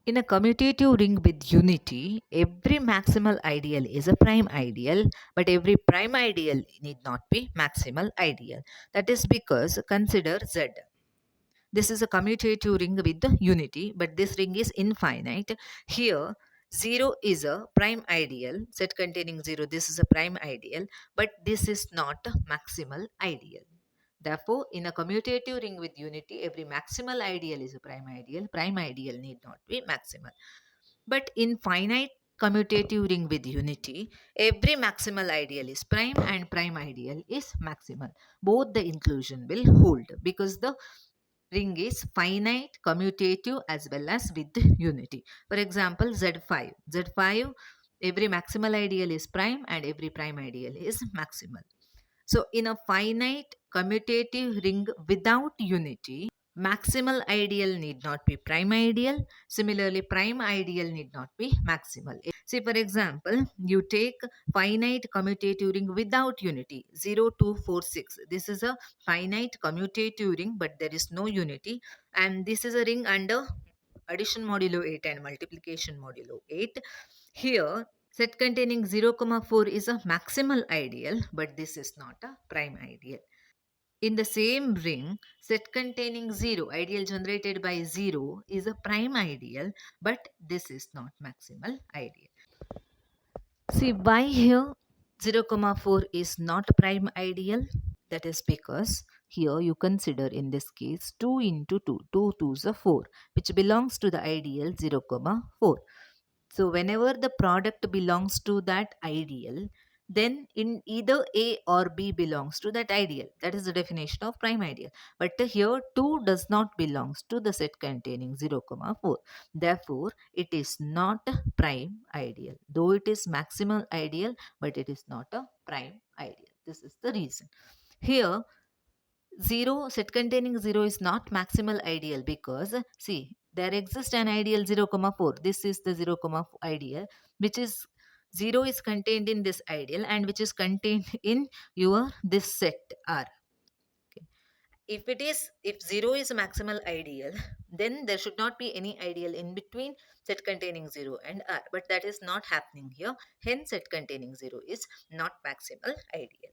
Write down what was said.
In a commutative ring with unity, every maximal ideal is a prime ideal, but every prime ideal need not be maximal ideal. That is because consider Z. This is a commutative ring with the unity, but this ring is infinite. Here, 0 is a prime ideal, set containing 0, this is a prime ideal, but this is not a maximal ideal. Therefore, in a commutative ring with unity, every maximal ideal is a prime ideal need not be maximal. But in finite commutative ring with unity, every maximal ideal is prime and prime ideal is maximal. Both the inclusion will hold because the ring is finite, commutative as well as with unity. For example, Z5. Z5, every maximal ideal is prime and every prime ideal is maximal. So, in a finite commutative ring without unity, maximal ideal need not be prime ideal. Similarly, prime ideal need not be maximal. See, for example, you take finite commutative ring without unity 0, 2, 4, 6. This is a finite commutative ring, but there is no unity, and this is a ring under addition modulo 8 and multiplication modulo 8. Here, set containing 0, 4 is a maximal ideal, but this is not a prime ideal. In the same ring, set containing 0, ideal generated by 0, is a prime ideal, but this is not maximal ideal. See, why here 0, 4 is not prime ideal? That is because here you consider in this case 2 into 2, 2 2s are 4, which belongs to the ideal 0, 4. So, whenever the product belongs to that ideal, then in either A or B belongs to that ideal. That is the definition of prime ideal. But here 2 does not belongs to the set containing 0, 4. Therefore, it is not a prime ideal. Though it is maximal ideal, but it is not a prime ideal. This is the reason. Here, 0 set containing 0 is not maximal ideal because see there exists an ideal 0, 4. This is the 0, ideal, which is 0 is contained in this ideal and which is contained in your this set R. Okay. If 0 is a maximal ideal, then there should not be any ideal in between set containing 0 and R. But that is not happening here. Hence set containing 0 is not maximal ideal.